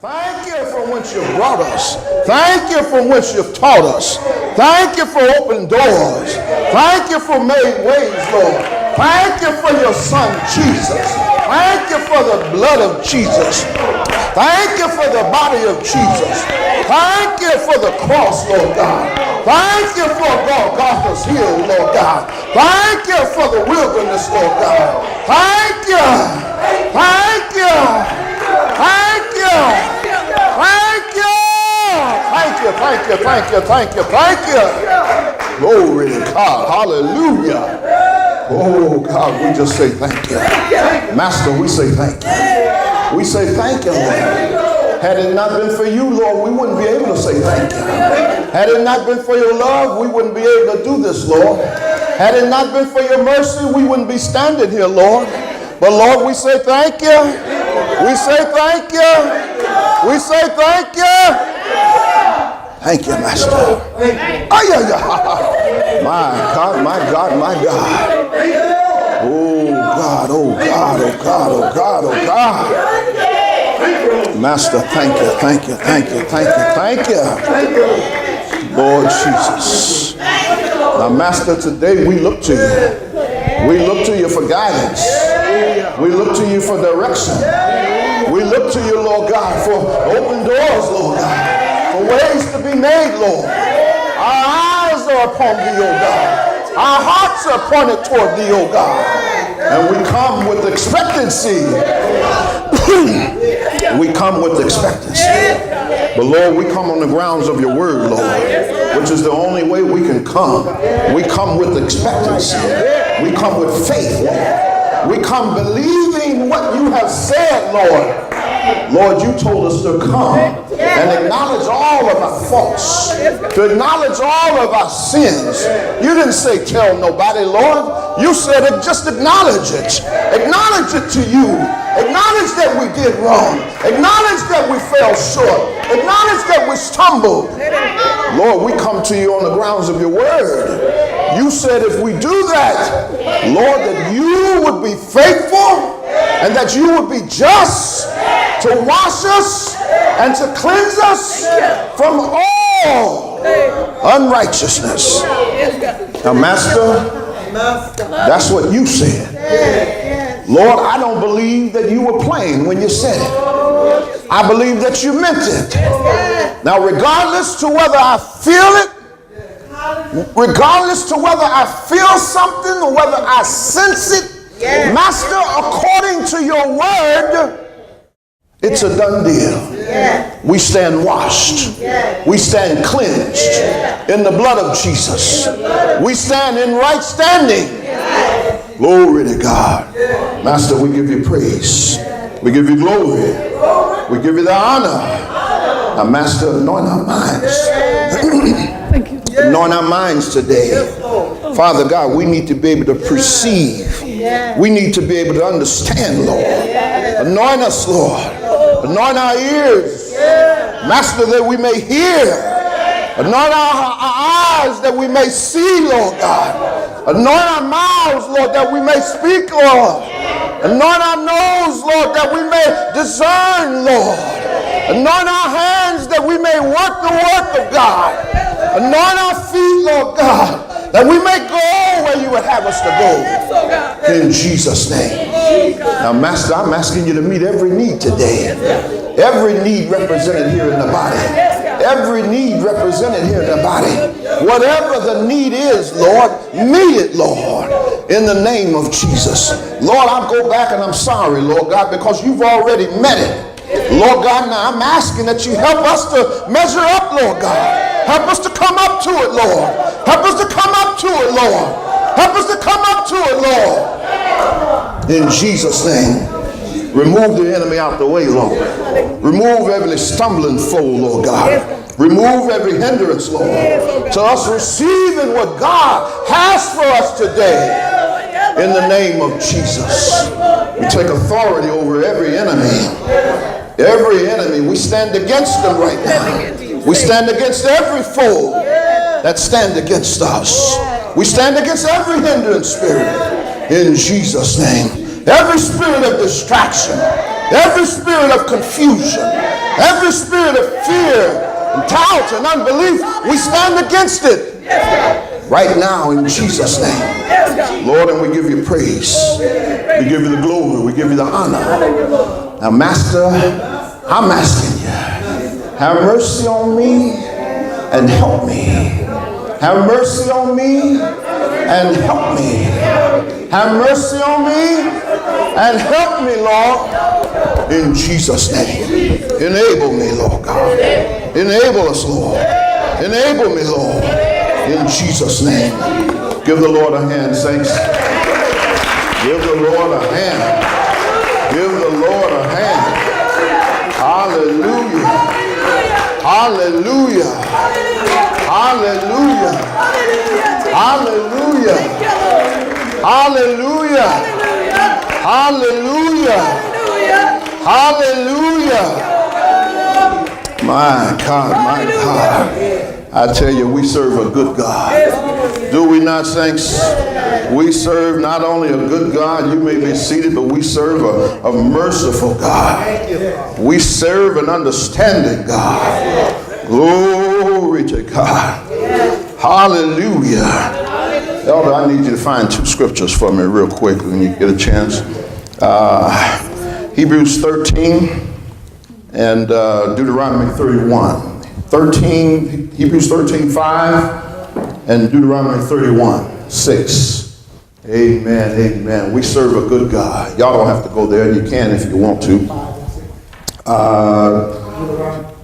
Thank you for whence you've brought us. Thank you for whence you've taught us. Thank you for open doors. Thank you for made ways, Lord. Thank you for your son, Jesus. Thank you for the blood of Jesus. Thank you for the body of Jesus. Thank you for the cross, Lord God. Thank you for Golgotha's hill, Lord God. Thank you for the wilderness, Lord God. Thank you. Thank you. Thank you. Thank you. Thank you. Thank you. Thank you. Thank you. Thank you. Glory to God. Hallelujah. Oh God, we just say thank you. Master, we say thank you. We say thank you, Lord. Had it not been for you, Lord, we wouldn't be able to say thank you. Had it not been for your love, we wouldn't be able to do this, Lord. Had it not been for your mercy, we wouldn't be standing here, Lord. But Lord, we say thank you. We say thank you. We say thank you. Thank you, Master. My God, my God, my God. Oh God, oh God, oh God, oh God, oh God. Master, thank you, thank you, thank you, thank you, thank you. Lord Jesus. Now, Master, today we look to you. We look to you for guidance. We look to you for direction. We look to you, Lord God, for open doors, Lord God, for ways to be made, Lord. Our eyes are upon thee, O God. Our hearts are pointed toward thee, O God. And we come with expectancy. We come with expectancy. But Lord, we come on the grounds of your word, Lord, which is the only way we can come. We come with expectancy. We come with faith, Lord. We come believing what you have said, Lord. Lord, you told us to come and acknowledge all of our faults, to acknowledge all of our sins. You didn't say tell nobody, Lord. You said it, just acknowledge it. Acknowledge it to you. Acknowledge that we did wrong. Acknowledge that we fell short. Acknowledge that we stumbled. Lord, we come to you on the grounds of your word. You said if we do that, Lord, that you would be faithful and that you would be just to wash us and to cleanse us from all unrighteousness. Now, Master, that's what you said. Lord, I don't believe that you were playing when you said it. I believe that you meant it. Now, regardless to whether I feel it, regardless to whether I feel something or whether I sense it, Master, according to your word, it's a done deal. We stand washed. We stand cleansed in the blood of Jesus. We stand in right standing. Glory to God. Master, we give you praise. We give you glory. We give you the honor. Now, Master, anoint our minds. Anoint our minds today. Father God, we need to be able to perceive. We need to be able to understand, Lord. Anoint us, Lord. Anoint our ears, Master, that we may hear. Anoint our eyes that we may see, Lord God. Anoint our mouths, Lord, that we may speak, Lord. Anoint our nose, Lord, that we may discern, Lord. Anoint our hands that we may work the work of God. Anoint our feet, Lord God, that we may go where you would have us to go. In Jesus' name. Now, Master, I'm asking you to meet every need today. Every need represented here in the body. Every need represented here in the body. Whatever the need is, Lord, meet it, Lord, in the name of Jesus. Lord, I'll go back and I'm sorry, Lord God, because you've already met it. Lord God, now I'm asking that you help us to measure up, Lord God. Help us to come up to it, Lord. Help us to come up to it, Lord. Help us to come up to it, Lord. In Jesus' name. Remove the enemy out the way, Lord. Remove every stumbling foe, Lord God. Remove every hindrance, Lord, to us receiving what God has for us today. In the name of Jesus. We take authority over every enemy. Every enemy. We stand against them right now. We stand against every foe that stand against us. We stand against every hindrance spirit. In Jesus' name. Every spirit of distraction, every spirit of confusion, Every spirit of fear and doubt and unbelief, we stand against it right now in Jesus' name. Lord, and we give you praise. We give you the glory. We give you the honor. Now, Master, I'm asking you, have mercy on me and help me. Have mercy on me and help me. Have mercy on me and help me, Lord, in Jesus' name. Enable me, Lord God. Enable us, Lord. Enable me, Lord, in Jesus' name. Give the Lord a hand, saints. Give the Lord a hand. Give the Lord a hand. Hallelujah. Hallelujah. Hallelujah. Hallelujah. Hallelujah. Hallelujah. Hallelujah. My God, my God. I tell you, we serve a good God. Do we not, saints? We serve not only a good God, you may be seated, but we serve a merciful God. We serve an understanding God. Glory to God. Hallelujah. Elder, I need you to find two scriptures for me real quick when you get a chance. Hebrews 13 and Deuteronomy 31. Hebrews 13:5 and Deuteronomy 31:6. Amen, amen. We serve a good God. Y'all don't have to go there. You can if you want to.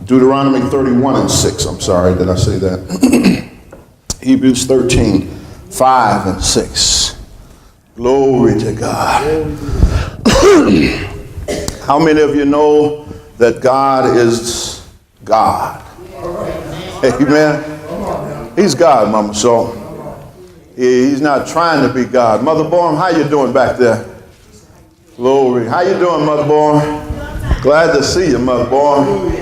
Deuteronomy 31:6. I'm sorry, did I say that? Hebrews 13:5 and 6. Glory to God. How many of you know that God is God? Amen. He's God, Mama Shaw. He's not trying to be God. Mother Born, how you doing back there? Glory. How you doing, Mother Born? Glad to see you, Mother Born.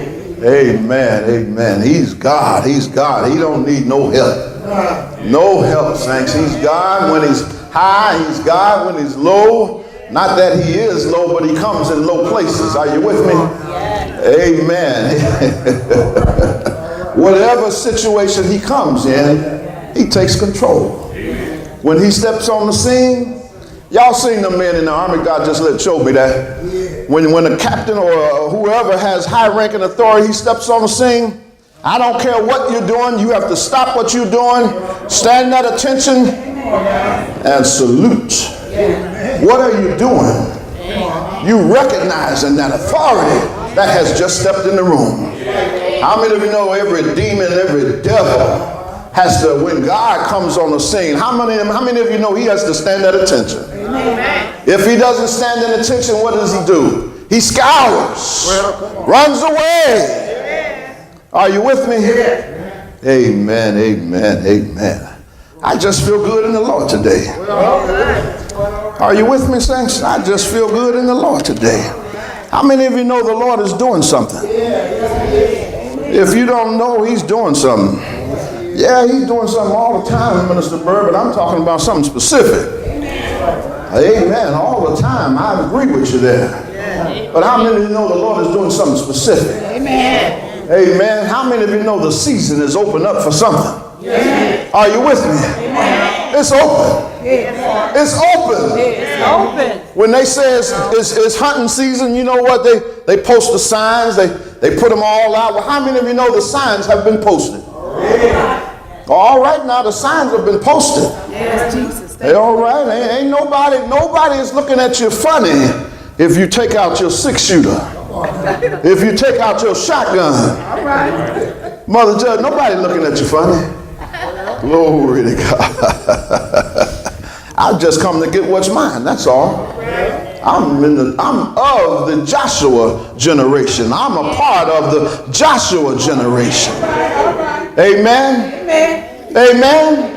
Amen. Amen. He's God. He's God. He don't need no help. No help, saints. He's God when he's high. He's God when he's low. Not that he is low, but he comes in low places. Are you with me? Amen. Whatever situation he comes in, he takes control. When he steps on the scene, y'all seen the men in the army. God just showed me that. When a captain or whoever has high rank and authority, he steps on the scene. I don't care what you're doing. You have to stop what you're doing, stand at attention, and salute. What are you doing? You recognizing that authority that has just stepped in the room. How many of you know every demon, every devil has to, when God comes on the scene, how many of you know he has to stand at attention? Amen. If he doesn't stand at attention, what does he do? He scours, runs away. Are you with me? Amen, amen, amen. I just feel good in the Lord today. Are you with me, saints? I just feel good in the Lord today. How many of you know the Lord is doing something? If you don't know, he's doing something. Yeah, he's doing something all the time, Minister Bird, but I'm talking about something specific. Amen. All the time. I agree with you there. But how many of you know the Lord is doing something specific? Amen. Amen. How many of you know the season is open up for something? Yes. Are you with me? Amen. It's open. Yes. It's open. It's open. When they say it's hunting season, you know what? They post the signs. They put them all out. Well, how many of you know the signs have been posted? Yes. All right, now the signs have been posted. Yes, Jesus. Hey, all right. Ain't nobody is looking at you funny if you take out your 6-shooter. If you take out your shotgun. All right. Mother Judge, nobody looking at you funny. Glory to God. I've just come to get what's mine, that's all. I'm of the Joshua generation. I'm a part of the Joshua generation. Amen. Amen. Amen.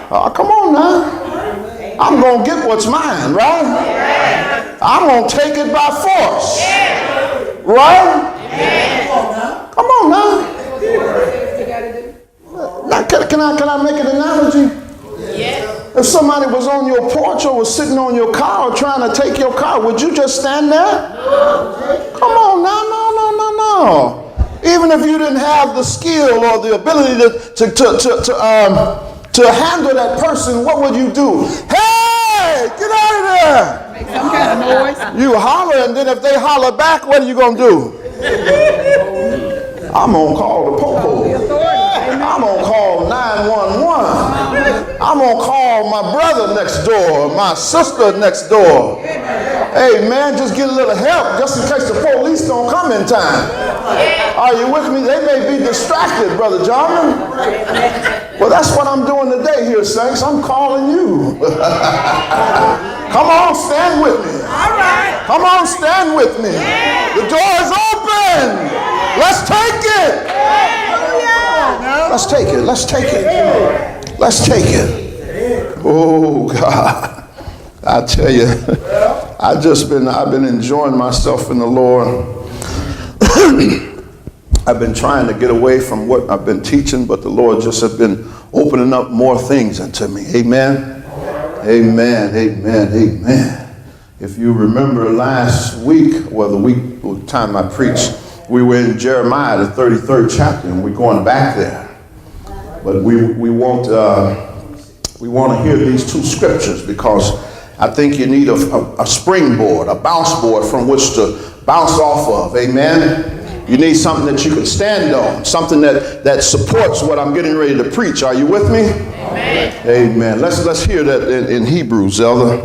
Come on now. I'm going to get what's mine, right? I'm going to take it by force. Right? Come on now. Now, can I make an analogy? Yes. If somebody was on your porch or was sitting on your car or trying to take your car, would you just stand there? No. Come on now, no. No. Even if you didn't have the skill or the ability to handle that person, what would you do? Hey, get out of there. Make some kind of noise. You holler, and then if they holler back, what are you going to do? I'm going to call the popo. I'm going to call 911. I'm going to call my brother next door, my sister next door. Hey, man, just get a little help just in case the police don't come in time. Are you with me? They may be distracted, Brother John. Well, that's what I'm doing today here, saints. I'm calling you. Come on, stand with me. All right. Come on, stand with me. The door is open. Let's take it. Let's take it. Let's take it. Let's take it. Oh, God. I tell you, I've been enjoying myself in the Lord. I've been trying to get away from what I've been teaching, but the Lord just has been opening up more things into me. Amen. Amen. Amen. Amen. If you remember last week, well, the time I preached, we were in Jeremiah, the 33rd chapter, and we're going back there. But we want to hear these two scriptures because I think you need a springboard, a bounce board from which to bounce off of. Amen. You need something that you can stand on, something that supports what I'm getting ready to preach. Are you with me? Amen. Amen. Let's hear that in Hebrews, Elder.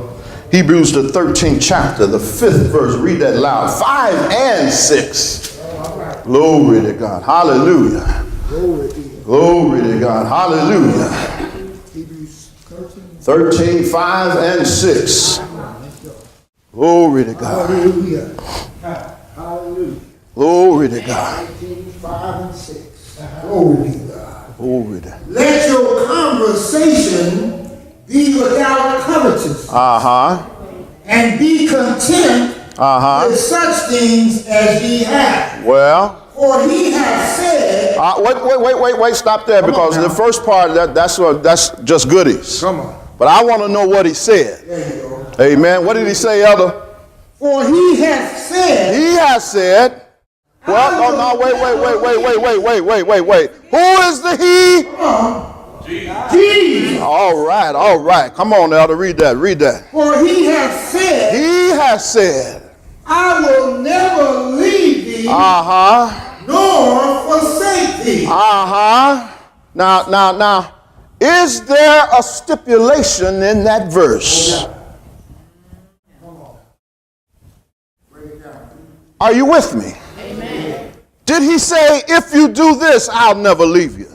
Hebrews, the 13th chapter, the 5th verse. Read that loud. 5 and 6. Glory to God. Hallelujah. Glory to God. Hallelujah. Hebrews 13, 5 and 6. Glory to God. Hallelujah. Hallelujah. Glory to God. 5 and 6. Glory to God. Glory to God. Let your conversation be without covetousness. And be content with such things as ye have. Well. For he has said. Wait, stop there, because the first part, that's just goodies. Come on. But I want to know what he said. There you go. Amen. What did he say, Elder? For he has said. He has said. Well, no, wait. Who is the he? Jesus. All right. Come on, Elder, read that. For he has said. He has said. I will never leave thee. Nor forsake thee. Now, is there a stipulation in that verse? Are you with me? Amen. Did he say, if you do this, I'll never leave you?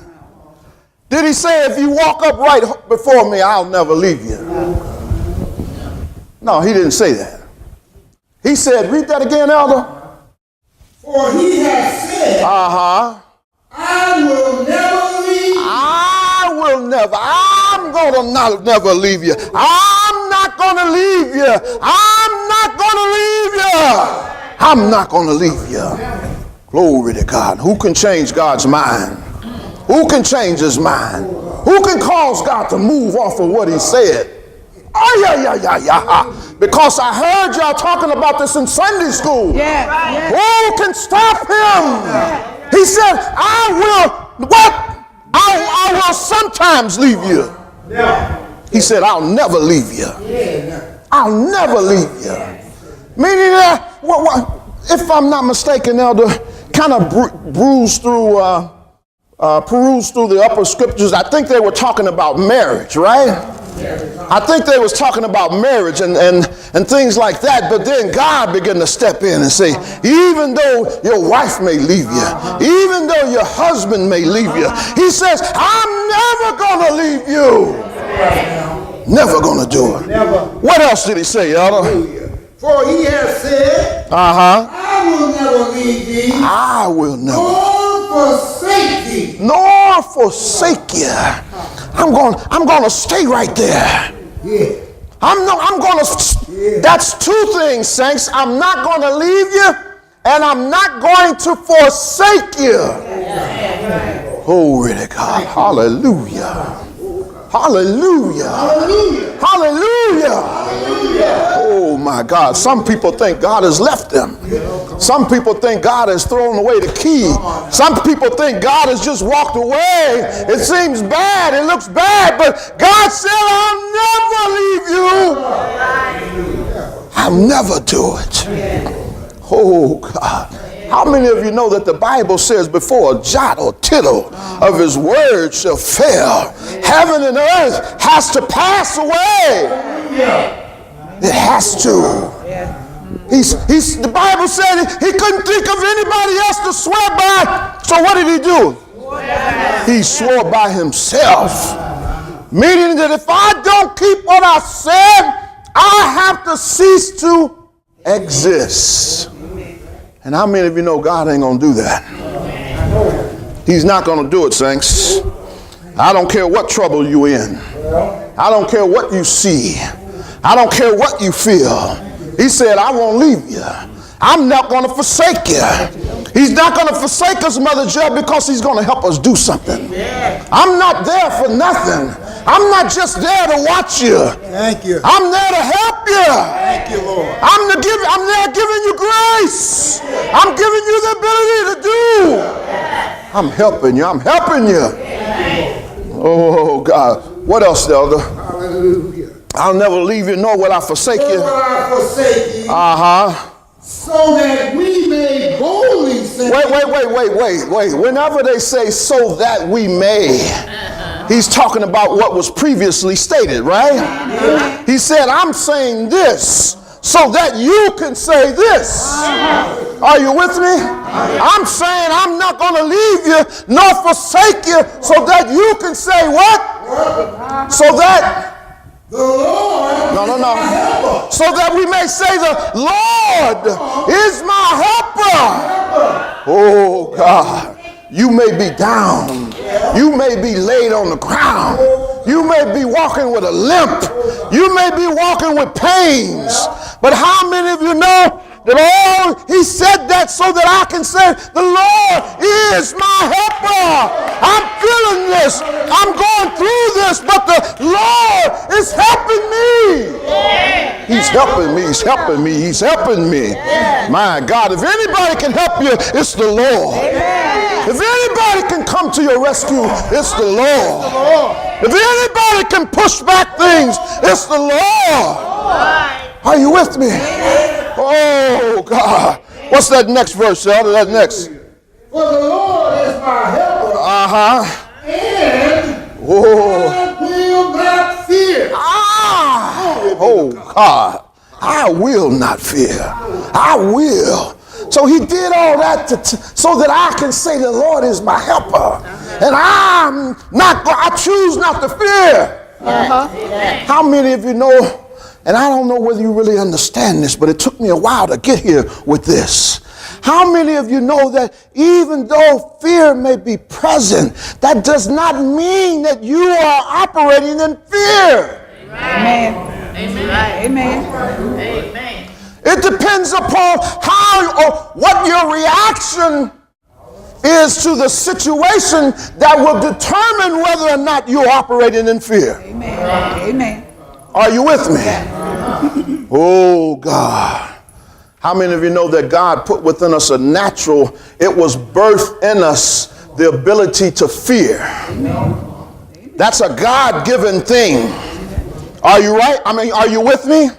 Did he say, if you walk up right before me, I'll never leave you? No, he didn't say that. He said, read that again, Elder. For he has said, I will never leave you. I'm going to never leave you. I'm not going to leave you. I'm not going to leave you. I'm not going to leave you. Glory to God. Who can change God's mind? Who can change his mind? Who can cause God to move off of what he said? Because I heard y'all talking about this in Sunday school. Who can stop him? He said, I will sometimes leave you. He said, I'll never leave you. I'll never leave you. Meaning that, if I'm not mistaken, Elder, kind of perused through the upper scriptures. I think they were talking about marriage, right? I think they was talking about marriage and things like that, but then God began to step in and say, even though your wife may leave you, even though your husband may leave you, he says, I'm never going to leave you. Never going to do it. What else did he say, Elder? For he has said, I will never leave thee. I will never. Nor forsake thee. Nor forsake you. I'm going to stay right there. Yeah. I'm going to. That's two things, saints. I'm not going to leave you, and I'm not going to forsake you. Glory to God. Hallelujah. Hallelujah. Hallelujah. Hallelujah. Hallelujah. Oh my God. Some people think God has left them. Some people think God has thrown away the key. Some people think God has just walked away. It seems bad. It looks bad. But God said, I'll never leave you. I'll never do it. Oh, God. How many of you know that the Bible says before a jot or tittle of his word shall fail, heaven and earth has to pass away? It has to. The Bible said he couldn't think of anybody else to swear by. So what did he do? He swore by himself. Meaning that if I don't keep what I said, I have to cease to exist. And how many of you know God ain't going to do that? He's not going to do it, saints. I don't care what trouble you're in. I don't care what you see. I don't care what you feel. He said, I won't leave you. I'm not going to forsake you. He's not going to forsake us, Mother Jeb, because he's going to help us do something. I'm not there for nothing. I'm not just there to watch you. Thank you. I'm there to help you. Thank you, Lord. I'm there giving you grace. I'm giving you the ability to do. I'm helping you. I'm helping you. Oh, God. What else, Elder? Hallelujah. I'll never leave you, nor will I forsake you. Nor will I forsake you, Uh-huh. so that we may boldly say. Wait. Whenever they say so that we may, he's talking about what was previously stated, right? He said, I'm saying this so that you can say this. Are you with me? I'm saying I'm not going to leave you nor forsake you so that you can say what? So that The Lord No. So that we may say the Lord is my helper. Oh, God. You may be down. You may be laid on the ground. You may be walking with a limp. You may be walking with pains. But how many of you know that he said that so that I can say, the Lord is my helper. I'm feeling this. I'm going through this, but the Lord is helping me. He's helping me. He's helping me. He's helping me. My God, if anybody can help you, it's the Lord. If anybody can come to your rescue, it's the Lord. If anybody can push back things, it's the Lord. Are you with me? Oh, God. What's that next verse, Elder? That next. For the Lord is my helper. Uh-huh. And Oh. I will not fear. Oh, God. I will not fear. I will. So he did all that so that I can say the Lord is my helper. And I choose not to fear. How many of you know, and I don't know whether you really understand this, but it took me a while to get here with this. How many of you know that even though fear may be present, that does not mean that you are operating in fear? Amen. Amen. It depends upon how or what your reaction is to the situation that will determine whether or not you're operating in fear. Amen. Are you with me? Oh, God. How many of you know that God put within us a natural, it was birthed in us the ability to fear? That's a God-given thing. Are you right? I mean, are you with me?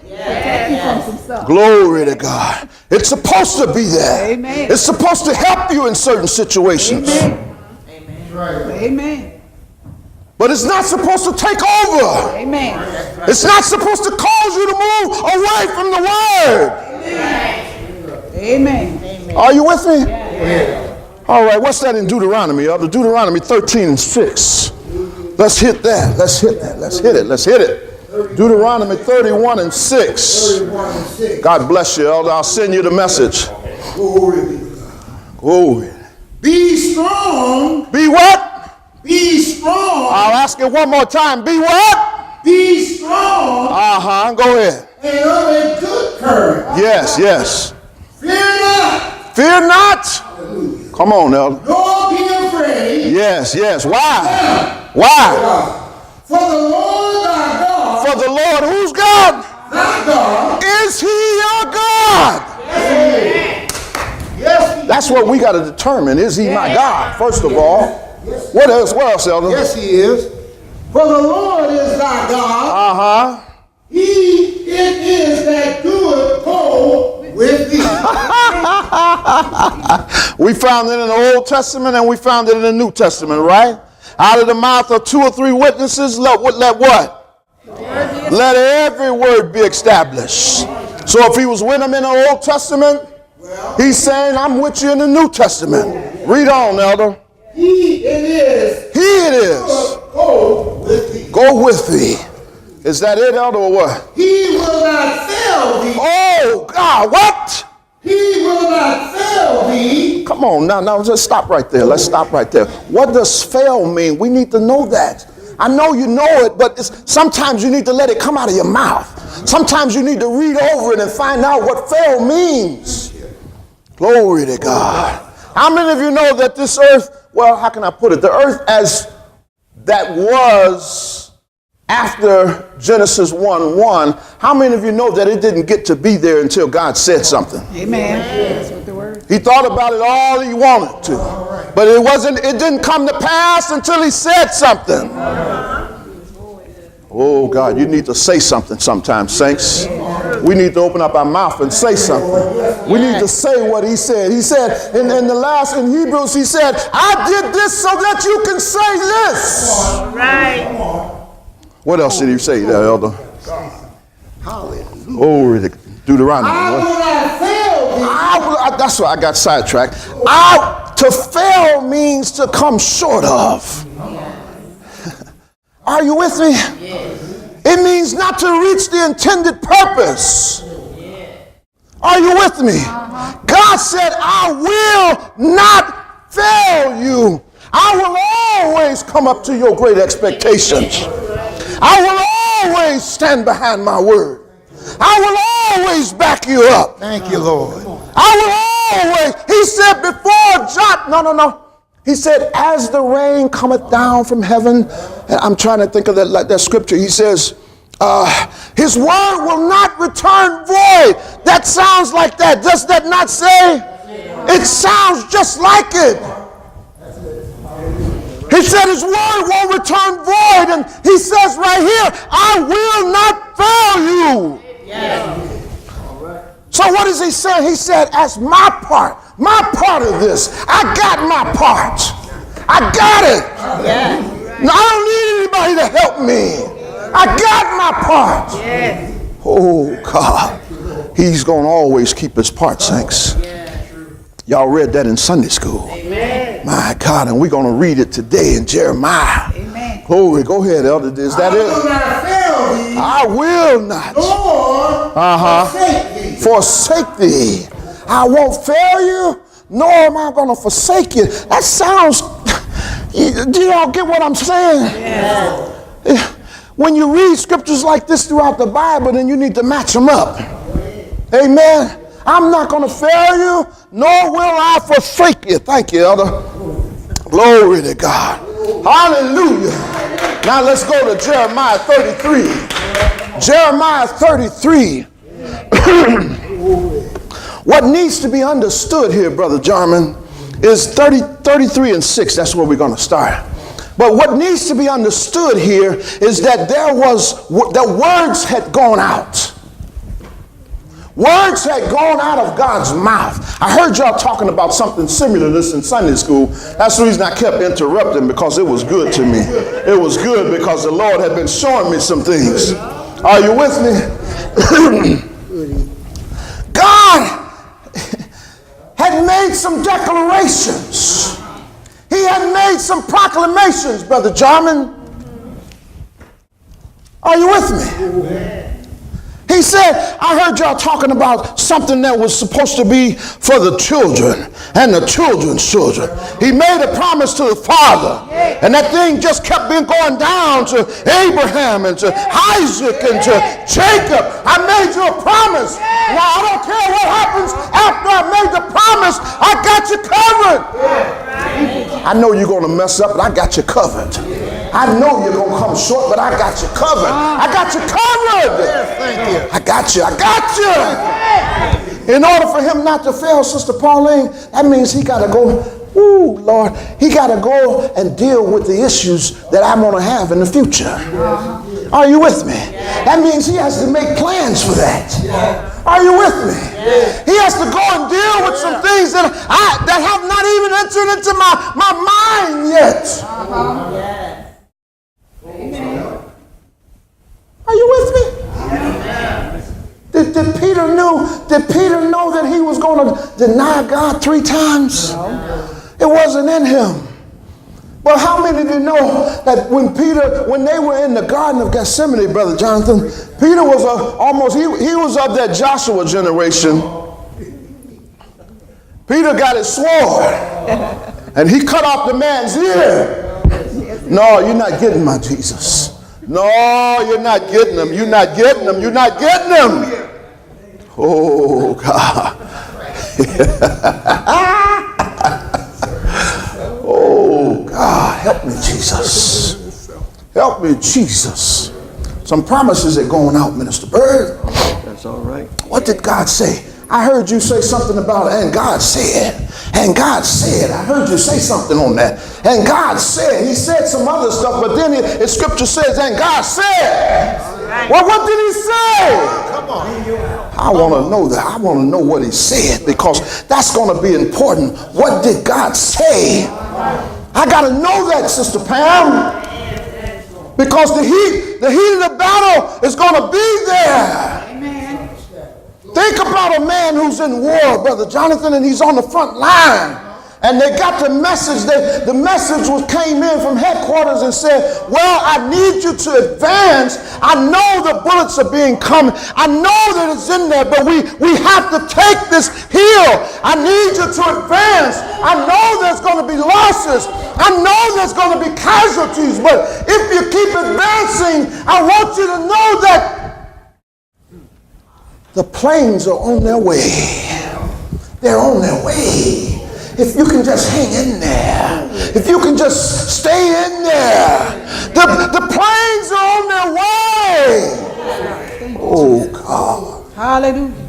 Glory to God. It's supposed to be there. Amen. It's supposed to help you in certain situations. Amen. But it's not supposed to take over. Amen. It's not supposed to cause you to move away from the word. Amen. Are you with me? All right, what's that in Deuteronomy? Deuteronomy 13:6. Let's hit that. Let's hit that. Let's hit it. Let's hit it. Deuteronomy 31:6. God bless you, Elder. I'll send you the message. Glory. Be strong. Be what? Be strong. I'll ask it one more time. Be what? Be strong. Uh-huh. Go ahead. And of a good courage. Yes. Fear not. Fear not. Come on, Elder. Nor be afraid. Yes. Why? Why? For the Lord thy God. For the Lord, who's God? Thy God. Is he your God? That's what we got to determine. Is he my God, first of all? What else? What else, Elder? Yes, he is. For the Lord is thy God. He it is that doeth go with thee. We found it in the Old Testament and we found it in the New Testament, right? Out of the mouth of 2 or 3 witnesses, let what? Let every word be established. So if he was with them in the Old Testament, he's saying, I'm with you in the New Testament. Read on, Elder. He it is. Go with thee. Go with thee. Is that it, Elder, or what? He will not fail thee. Oh, God, what? He will not fail thee. Come on, now, just stop right there. Let's stop right there. What does fail mean? We need to know that. I know you know it, but sometimes you need to let it come out of your mouth. Sometimes you need to read over it and find out what fail means. Glory to God. How many of you know that this earth, well, how can I put it? The earth as that was after Genesis 1:1, how many of you know that it didn't get to be there until God said something? Amen. That's what the word. He thought about it all he wanted to, but it didn't come to pass until he said something. Oh God, you need to say something sometimes, saints. We need to open up our mouth and say something. We need to say what he said. He said in Hebrews, he said, I did this so that you can say this. Right. What else did he say there, Elder? Hallelujah. Oh, Deuteronomy. I will not fail thee. That's why I got sidetracked. To fail means to come short of. Are you with me? It means not to reach the intended purpose. Are you with me? God said, I will not fail you. I will always come up to your great expectations. I will always stand behind my word. I will always back you up. Thank you, Lord. I will always, he said before John, no. He said, as the rain cometh down from heaven, and I'm trying to think of that scripture. He says, his word will not return void. That sounds like that. Does that not say? It sounds just like it. He said his word won't return void. And he says right here, I will not fail you. So what is he saying? He said, as my part of this, I got my part. I got it. Now, I don't need anybody to help me. I got my part. Oh, God. He's going to always keep his part, saints. Y'all read that in Sunday school. Amen. My God, and we're going to read it today in Jeremiah. Amen. Glory, go ahead, Elder. Is that it? I will not. Forsake thee. I won't fail you, nor am I going to forsake you. That sounds, do y'all get what I'm saying? Yeah. When you read scriptures like this throughout the Bible, then you need to match them up. Amen. I'm not going to fail you, nor will I forsake you. Thank you, Elder. Glory to God. Hallelujah. Now let's go to Jeremiah 33. Jeremiah 33. What needs to be understood here, Brother Jarman, is 33 and 6. That's where we're going to start. But what needs to be understood here is that the words had gone out. Words had gone out of God's mouth. I heard y'all talking about something similar to this in Sunday school. That's the reason I kept interrupting, because it was good to me. It was good because the Lord had been showing me some things. Are you with me? God had made some declarations. He had made some proclamations, Brother Jarman. Are you with me? He said, I heard y'all talking about something that was supposed to be for the children and the children's children. He made a promise to the father, and that thing just kept going down to Abraham and to Isaac and to Jacob. I made you a promise. Now, I don't care what happens after I made the promise. I got you covered. I know you're going to mess up, but I got you covered. I know you're going to come short, but I got you covered. I got you covered. Thank you. I got you. In order for him not to fail, Sister Pauline, that means he got to go, ooh, Lord, he got to go and deal with the issues that I'm going to have in the future. Are you with me? That means he has to make plans for that. Are you with me? He has to go and deal with some things that have not even entered into my mind yet. Are you with me? Did Peter know that he was going to deny God 3 times? No. It wasn't in him. But how many of you know that when they were in the Garden of Gethsemane, Brother Jonathan, Peter was he was of that Joshua generation. Peter got his sword and he cut off the man's ear. No, you're not getting my Jesus. No, you're not getting him. You're not getting him. You're not getting him. Oh, God. Oh, God. Help me, Jesus. Help me, Jesus. Some promises are going out, Minister Bird. That's all right. What did God say? I heard you say something about it, and God said. And God said. I heard you say something on that. And God said. He said some other stuff, but then the scripture says, and God said. Well, what did he say? Come on. I want to know that. I want to know what he said, because that's going to be important. What did God say? I got to know that, Sister Pam. Because the heat of the battle is going to be there. Think about a man who's in war, Brother Jonathan, and he's on the front line. And they got the message. The message came in from headquarters and said, well, I need you to advance. I know the bullets are being coming. I know that it's in there, but we have to take this hill. I need you to advance. I know there's going to be losses. I know there's going to be casualties, but if you keep advancing, I want you to know that the planes are on their way. They're on their way. If you can just hang in there. If you can just stay in there. The planes are on their way. Oh, God. Hallelujah.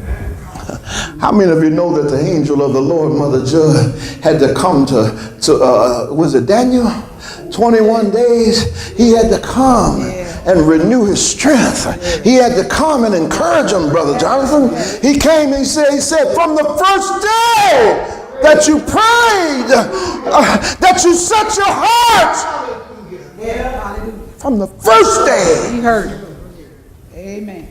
How many of you know that the angel of the Lord, Mother Judd, had to come to was it Daniel? 21 days. He had to come and renew his strength. He had to come and encourage him, Brother Jonathan. He came and he said, from the first day that you prayed, that you set your heart, from the first day. He heard it. Amen.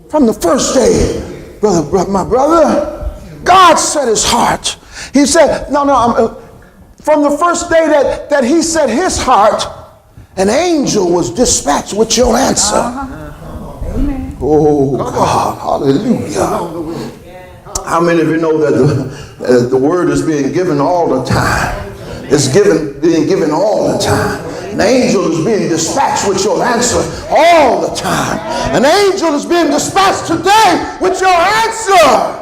From the first day, my brother, God set his heart. He said, from the first day that he set his heart, an angel was dispatched with your answer. Amen. Oh, God, hallelujah. How many of you know that the word is being given all the time? It's being given all the time. An angel is being dispatched with your answer all the time. An angel is being dispatched today with your answer.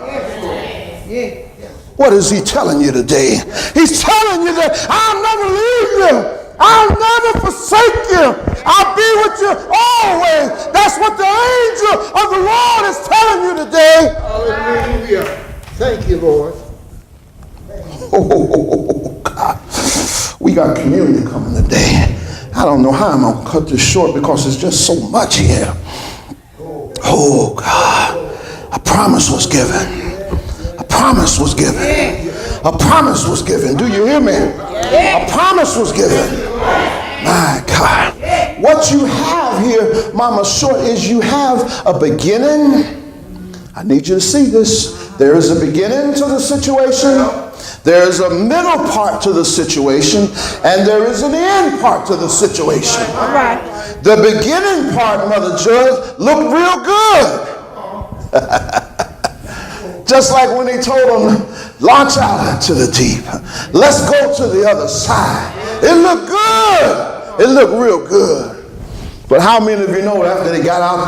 What is he telling you today? He's telling you that I'll never leave you. I'll never forsake you. I'll be with you always. That's what the angel of the Lord is telling you today. Hallelujah. Thank you, Lord. Oh, God. We got communion coming today. I don't know how I'm going to cut this short because it's just so much here. Oh, God. A promise was given. A promise was given. A promise was given. Do you hear me? A promise was given. My God. What you have here, Mama Short, is you have a beginning. I need you to see this. There is a beginning to the situation. There is a middle part to the situation. And there is an end part to the situation. All right. The beginning part, Mother Judd, looked real good. Just like when he told them, launch out into the deep. Let's go to the other side. It looked good. It looked real good. But how many of you know after they got out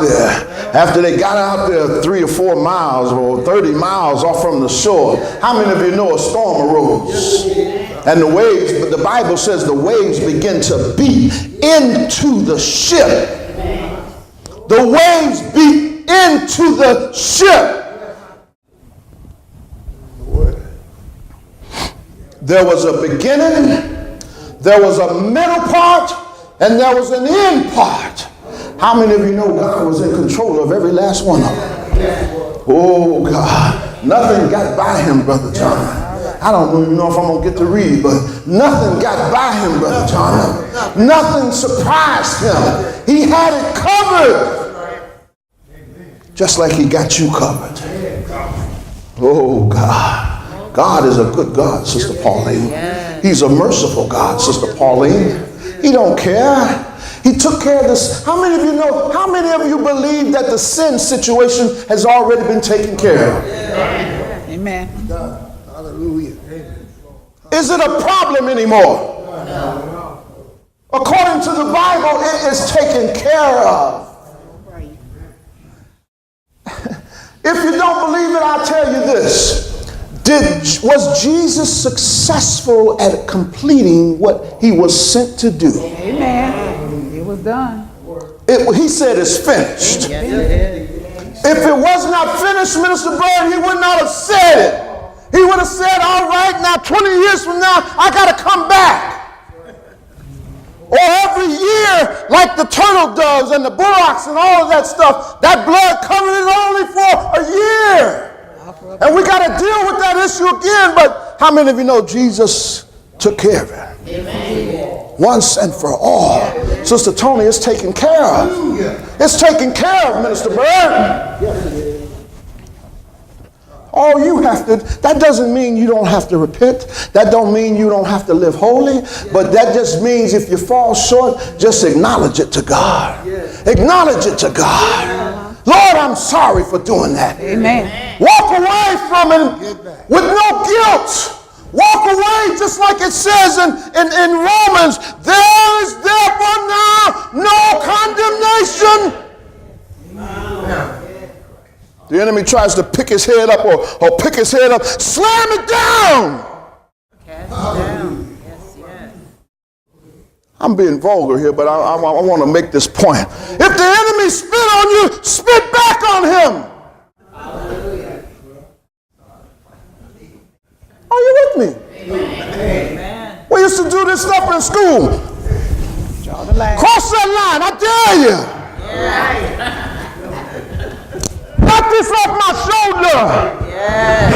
there 3 or 4 miles or 30 miles off from the shore, how many of you know a storm arose? And the waves, but the Bible says the waves begin to beat into the ship. The waves beat into the ship. There was a beginning, there was a middle part, and there was an end part. How many of you know God was in control of every last one of them? Oh God, nothing got by him, Brother John. I don't even know if I'm going to get to read, but nothing got by him, Brother John. Nothing surprised him. He had it covered. Just like he got you covered. Oh God. God is a good God, Sister Pauline. He's a merciful God, Sister Pauline. He don't care. He took care of this. How many of you know, how many of you believe that the sin situation has already been taken care of? Amen. Hallelujah. Is it a problem anymore? No. According to the Bible, it is taken care of. If you don't believe it, I'll tell you this. Was Jesus successful at completing what he was sent to do? Amen. It was done. He said it's finished. If it was not finished, Minister Bird, he would not have said it. He would have said, all right, now 20 years from now, I got to come back. Or every year, like the turtle doves and the bullocks and all of that stuff, that blood covered it only for a year. And we got to deal with that issue again. But how many of you know Jesus took care of it? Amen. Once and for all. Sister Tony, it's taken care of. It's taken care of, Minister Bird. All you have to, that doesn't mean you don't have to repent. That don't mean you don't have to live holy. But that just means if you fall short, just acknowledge it to God. Acknowledge it to God. Lord, I'm sorry for doing that. Amen. Walk away from it with no guilt. Walk away just like it says in Romans. There is therefore now no condemnation. The enemy tries to pick his head up or pick his head up. Slam it down. Cast it down. Yes, yes. I'm being vulgar here, but I want to make this point. If the enemy spit on you, spit back on him. Hallelujah. Are you with me? Amen. We used to do this stuff in school. Cross that line, I dare you. Yeah. Knock this off my shoulder. Yeah.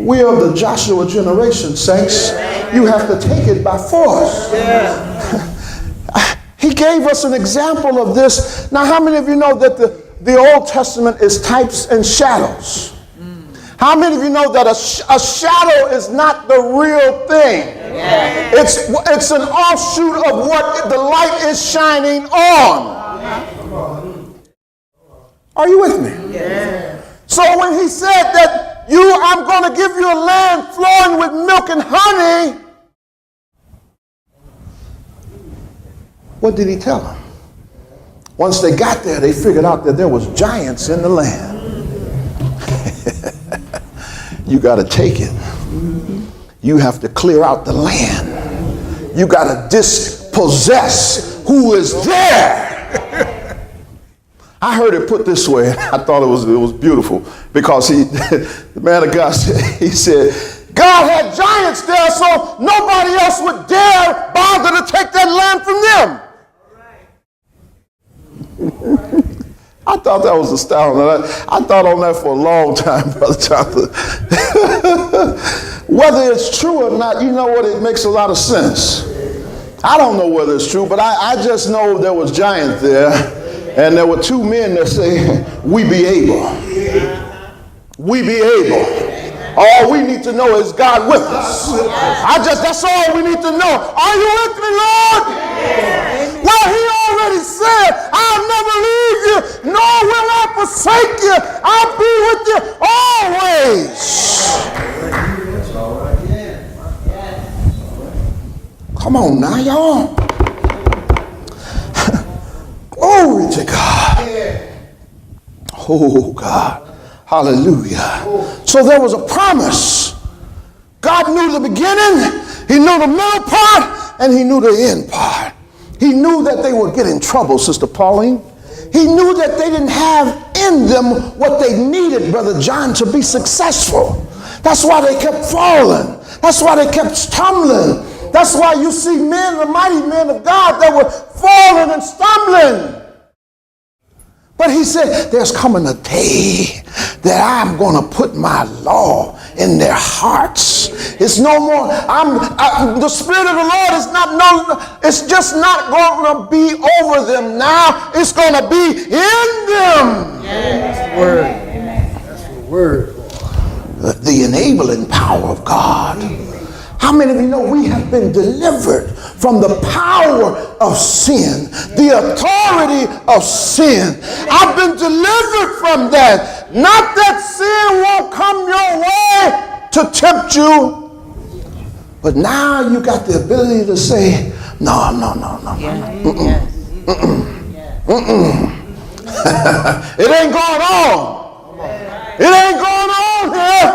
We are the Joshua generation, saints. You have to take it by force. He gave us an example of this. Now, how many of you know that the Old Testament is types and shadows? How many of you know that a shadow is not the real thing? Yeah. It's an offshoot of what the light is shining on. Are you with me? Yeah. So when he said that I'm going to give you a land flowing with milk and honey, what did he tell them? Once they got there, they figured out that there was giants in the land. You got to take it. You have to clear out the land. You got to dispossess who is there. I heard it put this way. I thought it was beautiful because the man of God he said, God had giants there, so nobody else would dare bother to take that land from them. I thought that was astounding. I thought on that for a long time, Brother Jonathan. Whether it's true or not, you know what? It makes a lot of sense. I don't know whether it's true, but I just know there was giants there, and there were two men that say, we be able. We be able. All we need to know is God with us. That's all we need to know. Are you with me, Lord? Well, he already said, I'll never leave you, nor will I forsake you. I'll be with you always. Come on now, y'all. Glory to God. Oh, God. Hallelujah. So there was a promise. God knew the beginning, he knew the middle part, and he knew the end part. He knew that they would get in trouble, Sister Pauline. He knew that they didn't have in them what they needed, Brother John, to be successful. That's why they kept falling. That's why they kept stumbling. That's why you see men, the mighty men of God, that were falling and stumbling. But he said, there's coming a day that I'm going to put my law in their hearts. It's no more, the Spirit of the Lord is it's just not going to be over them now. It's going to be in them. That's the word. That's the word. The enabling power of God. How many of you know we have been delivered from the power of sin, the authority of sin? I've been delivered from that. Not that sin won't come your way to tempt you, but now you got the ability to say, no. It ain't going on. It ain't going on here.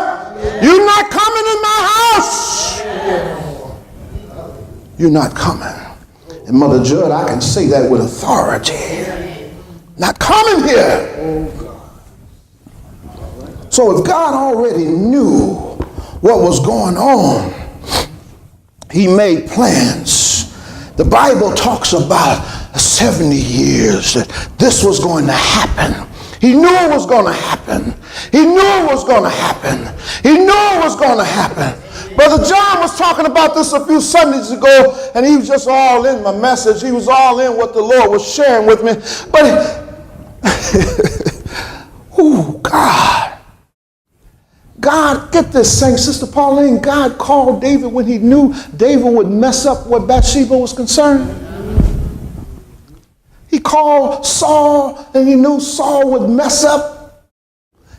You're not coming in my house. You're not coming. And Mother Judd, I can say that with authority. Not coming here. So if God already knew what was going on, he made plans. The Bible talks about 70 years that this was going to happen. He knew it was going to happen. He knew it was going to happen. He knew it was going to happen. Brother John was talking about this a few Sundays ago, and he was just all in my message. He was all in what the Lord was sharing with me. But, oh, God, get this thing, Sister Pauline, God called David when he knew David would mess up what Bathsheba was concerned. He called Saul and he knew Saul would mess up.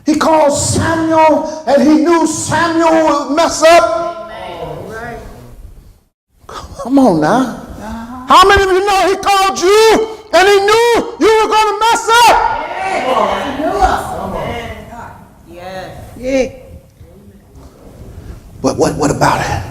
He called Samuel and he knew Samuel would mess up. Amen. Come on now. How many of you know he called you and he knew you were going to mess up? Yeah. But what about it?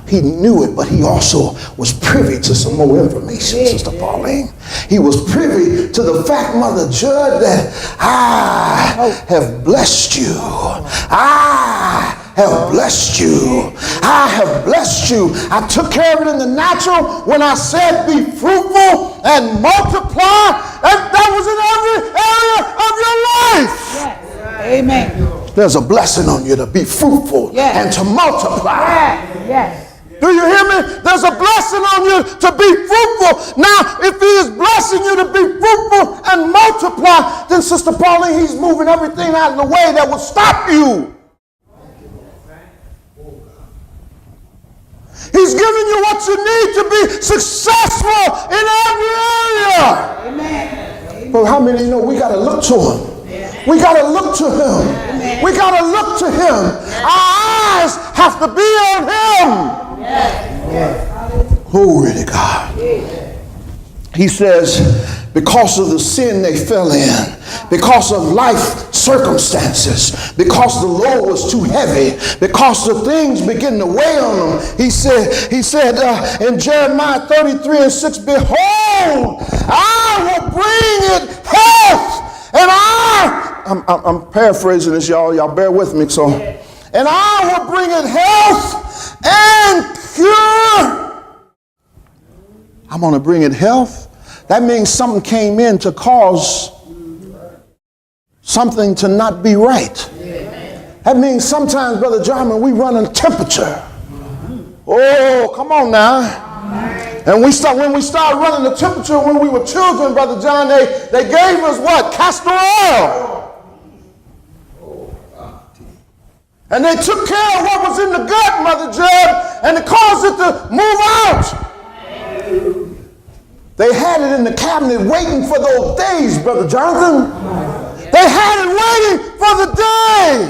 He knew it, but he also was privy to some more information, Sister Pauline. He was privy to the fact, Mother Judd, that I have blessed you. I have blessed you. I have blessed you. I took care of it in the natural when I said be fruitful and multiply. That was in every area of your life. Yes. Amen. There's a blessing on you to be fruitful and to multiply. Yes. Do you hear me? There's a blessing on you to be fruitful. Now, if he is blessing you to be fruitful and multiply, then Sister Pauline, he's moving everything out of the way that will stop you. He's giving you what you need to be successful in every area. Amen. But how many of you know we got to look to him? We got to look to him. We got to look to him. Our eyes have to be on him. Glory to God. He says, because of the sin they fell in, because of life circumstances, because the load was too heavy, because the things begin to weigh on them, he said in Jeremiah 33:6, behold, I will bring it health. And I'm paraphrasing this, y'all bear with me. So, and I will bring it health and pure. I'm going to bring it health. That means something came in to cause something to not be right. That means sometimes, Brother John, when we run a temperature. Oh, come on now. And when we started running the temperature when we were children, Brother John, they gave us what? Castor oil. And they took care of what was in the gut, Mother Judd, and it caused it to move out. They had it in the cabinet waiting for those days, Brother Jonathan. They had it waiting for the day.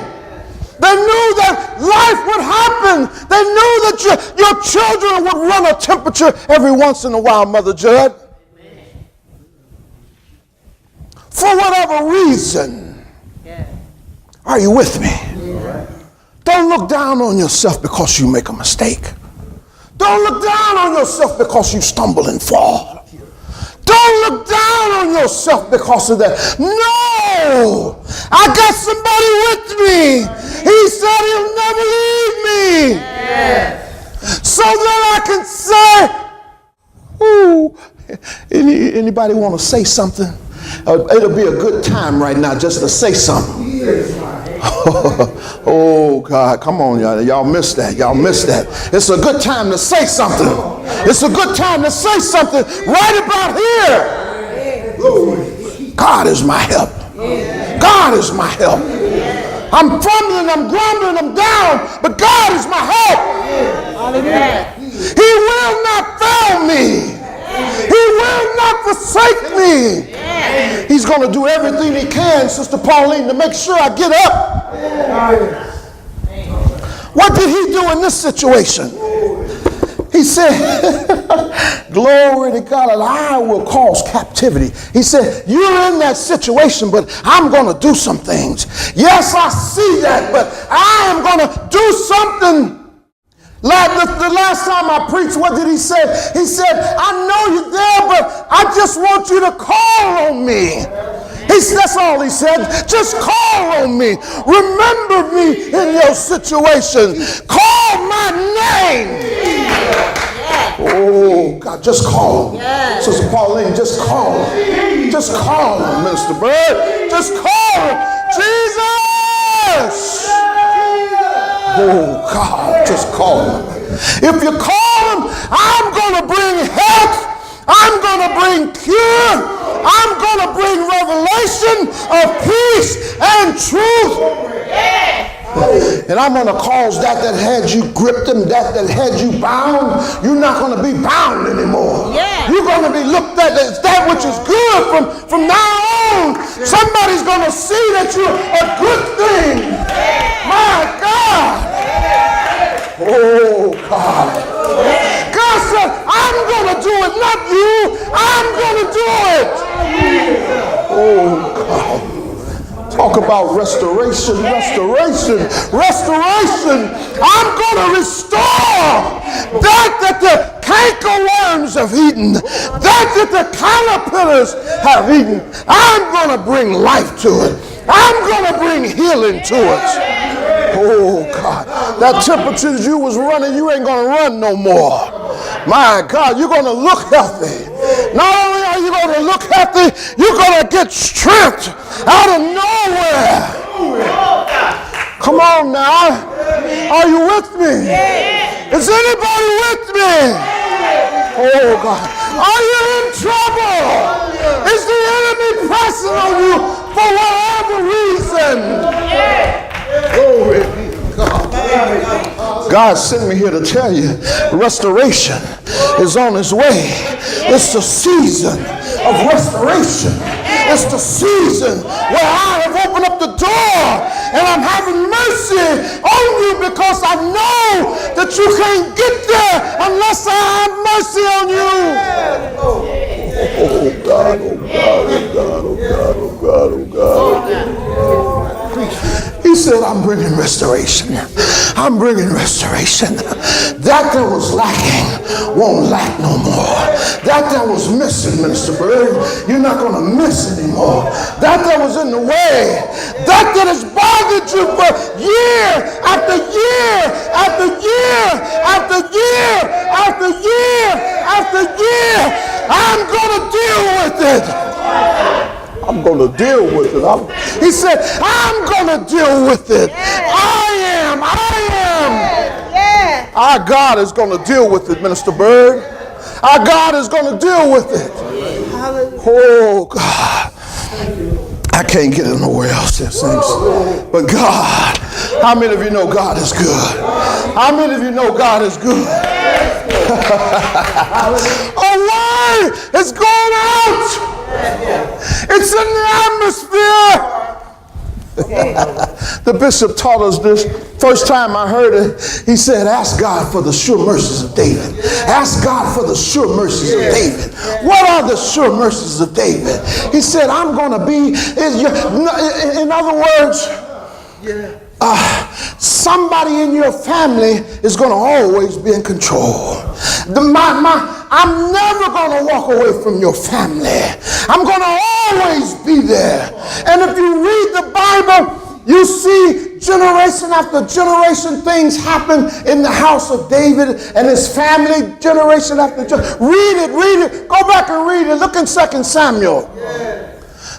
They knew that life would happen. They knew that your children would run a temperature every once in a while, Mother Judd. For whatever reason. Are you with me? Don't look down on yourself because you make a mistake. Don't look down on yourself because you stumble and fall. Don't Don't look down on yourself because of that. No, I got somebody with me. He said he'll never leave me. So that I can say, ooh, anybody want to say something? It'll be a good time right now just to say something. Oh, God, come on, y'all. Y'all missed that. Y'all missed that. It's a good time to say something. It's a good time to say something right about here. God is my help. God is my help. I'm fumbling, I'm grumbling, I'm down, but God is my help. He will not fail me. He will not forsake me. He's going to do everything he can, Sister Pauline, to make sure I get up. What did he do in this situation? He said, glory to God, and I will cause captivity. He said, you're in that situation, but I'm going to do some things. Yes, I see that, but I am going to do something. Like the last time I preached, what did he say? He said, I know you're there, but I just want you to call on me. That's all he said. Just call on me. Remember me in your situation. Call my name. Oh, God, just call him. Sister Pauline, just call him. Just call him, Minister Bird. Just call him. Jesus. Oh, God, just call him. If you call him, I'm going to bring help. I'm going to bring cure. I'm going to bring revelation of peace and truth. And I'm going to cause that had you gripped and that had you bound, you're not going to be bound anymore. You're going to be looked at as that which is good from now on. Somebody's going to see that you're a good thing. My God. Oh, God. God said, I'm going to do it, not you. I'm going to do it. Oh, God. Talk about restoration. I'm going to restore that the cankerworms have eaten, that the caterpillars have eaten. I'm going to bring life to it. I'm going to bring healing to it. Oh, God. That temperature you was running, you ain't going to run no more. My God, you're going to look healthy. Not only are you going to look healthy, you're going to get strength out of nowhere. Come on now. Are you with me? Is anybody with me? Oh, God. Are you in trouble? Is the enemy pressing on you for whatever reason? Glory be to God. God sent me here to tell you restoration is on its way. It's the season of restoration. It's the season where I have opened up the door and I'm having mercy on you because I know that you can't get there unless I have mercy on you. Oh, God, oh, God, oh, God, oh, God, oh, God, oh, God. He said, I'm bringing restoration. I'm bringing restoration. That was lacking won't lack no more. That was missing, Minister Bird, you're not going to miss anymore. That was in the way. That has bothered you for year after year after year after year after year after year. I'm going to deal with it. I'm going to deal with it. He said, I'm going to deal with it. I am. Our God is going to deal with it, Minister Bird. Our God is going to deal with it. Oh, God. I can't get it nowhere else, saints. But God, how many of you know God is good? How many of you know God is good? A word is going out. It's in the atmosphere. The bishop taught us this. First time I heard it, he said, ask God for the sure mercies of David. Ask God for the sure mercies of David. What are the sure mercies of David? He said, I'm going to be, in other words, somebody in your family is going to always be in control. I'm never going to walk away from your family. I'm going to always be there. And if you read the Bible, you see generation after generation things happen in the house of David and his family, generation after generation. Read it. Go back and read it. Look in 2 Samuel.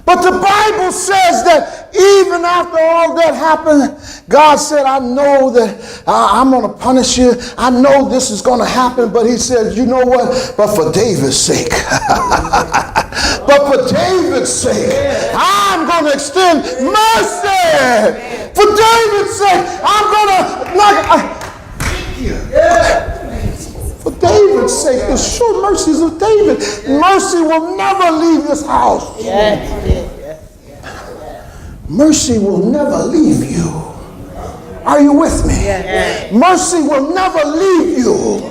But the Bible says that even after all that happened, God said, I know that I'm going to punish you. I know this is going to happen. But he said, you know what? But for David's sake, I'm going to extend mercy. For David's sake, I'm going to, for David's sake, the sure mercies of David. Mercy will never leave this house. Mercy will never leave you. Are you with me? Mercy will never leave you.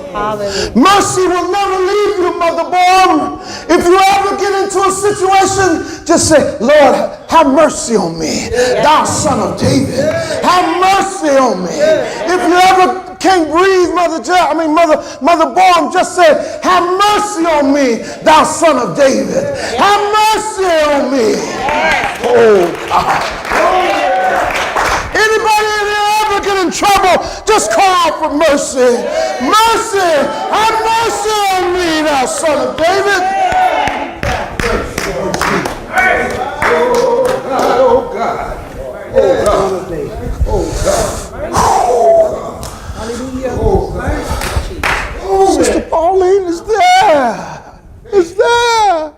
Mercy will never leave you, Mother Born. If you ever get into a situation, just say, Lord, have mercy on me. Thou son of David, have mercy on me. If you ever can't breathe, Mother Born, just say, have mercy on me, thou son of David. Have mercy on me. Oh, God. Anybody in here ever get in trouble, just call out for mercy. Mercy, have mercy on me, thou son of David. Oh, God. Sister Pauline is there. It's there.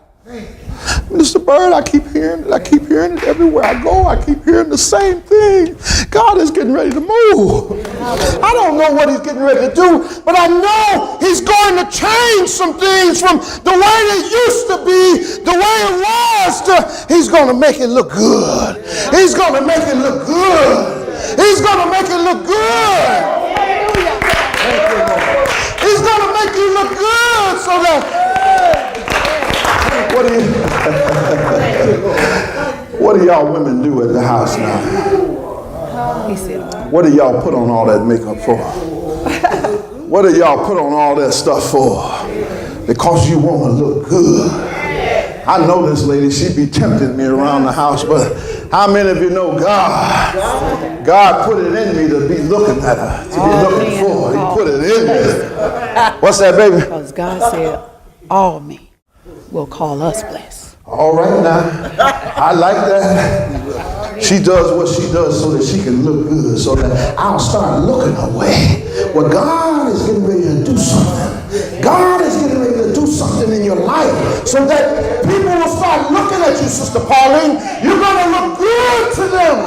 Mr. Bird, I keep hearing it everywhere I go. I keep hearing the same thing. God is getting ready to move. I don't know what he's getting ready to do, but I know he's going to change some things from the way it used to be, the way it was, to he's going to make it look good. He's going to make it look good. He's going to make it look good. He's going to make you look good so that what do y'all women do at the house now? What do y'all put on all that makeup for? What do y'all put on all that stuff for? Because you want to look good. I know this lady, she'd be tempting me around the house, but how many of you know God put it in me to be looking at her, to be looking for her. He put it in me. What's that, baby? Because God said, all men will call us blessed. All right now, I like that. She does what she does so that she can look good, so that I'll start looking her way. Well, God is getting ready to do something. God is getting ready to do something in your life so that people will start looking at you, Sister Pauline. You're going to look good to them.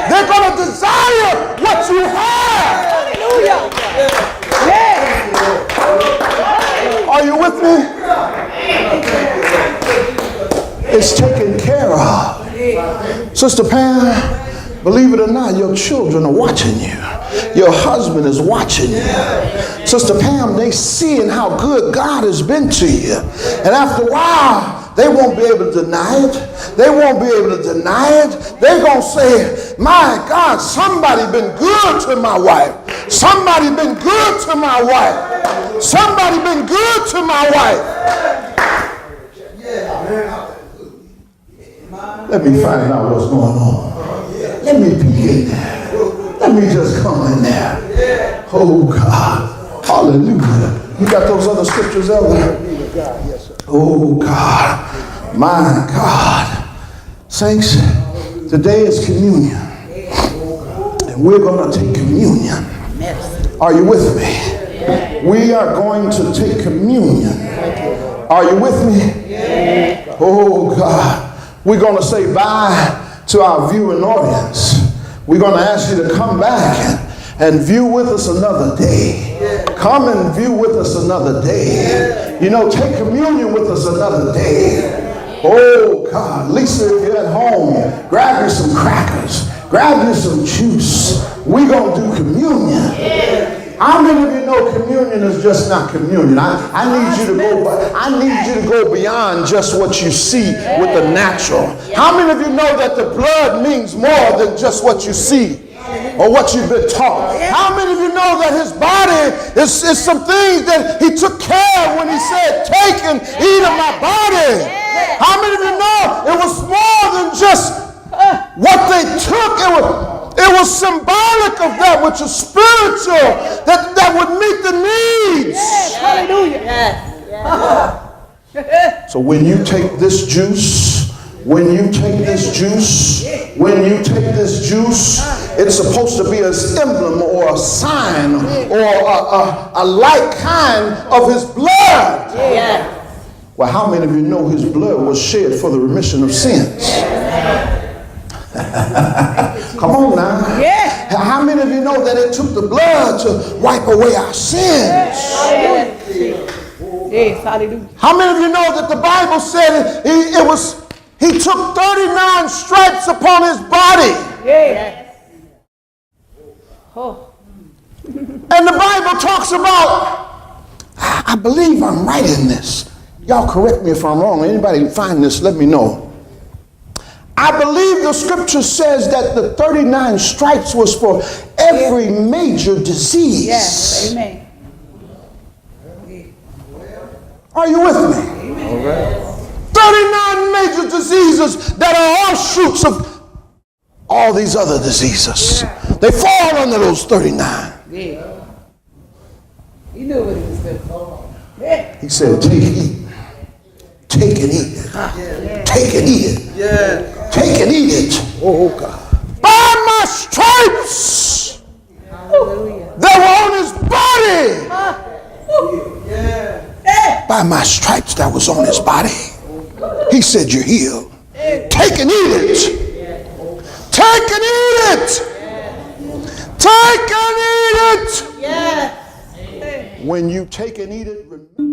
They're going to desire what you have. Hallelujah. Yes. Are you with me? It's taken care of. Sister Pam, believe it or not, your children are watching you. Your husband is watching you. Sister Pam, they seeing how good God has been to you. And after a while, they won't be able to deny it. They won't be able to deny it. They're going to say, my God, somebody been good to my wife. Somebody been good to my wife. Somebody been good to my wife. Let me find out what's going on. Let me peek in there. Let me just come in there. Oh, God. Hallelujah. You got those other scriptures, Elder? Oh, God. My God. Saints, today is communion. And we're going to take communion. Are you with me? We are going to take communion. Are you with me? Oh, God. We're going to say bye to our viewing audience. We're going to ask you to come back and view with us another day. Come and view with us another day. You know, take communion with us another day. Oh, God. Lisa, if you're at home, grab you some crackers. Grab you some juice. We're going to do communion. How many of you know communion is just not communion? I need you to go beyond just what you see with the natural. How many of you know that the blood means more than just what you see? or what you've been taught. How many of you know that his body is some things that he took care of when he said, take and eat of my body? How many of you know it was more than just what they took? It was symbolic of that which is spiritual, that would meet the needs. Hallelujah. So when you take this juice, it's supposed to be an emblem or a sign or a like kind of his blood. Well, how many of you know his blood was shed for the remission of sins? Come on now. How many of you know that it took the blood to wipe away our sins? Yes, hallelujah. How many of you know that the Bible said he took 39 stripes upon his body? Yes. Oh. And the Bible talks about, I believe I'm right in this. Y'all correct me if I'm wrong. Anybody find this, let me know. I believe the scripture says that the 39 stripes was for every major disease. Yes, amen. Are you with me? Amen. 39 major diseases that are offshoots of all these other diseases. They fall under those 39. Yeah. He knew what he was doing. He said, take and eat. Take and eat it. Take and eat it. Take and eat it. Oh, God. By my stripes that were on his body. By my stripes that was on his body. He said, you're healed. Take and eat it. Take and eat it. Take and eat it. When you take and eat it, remember.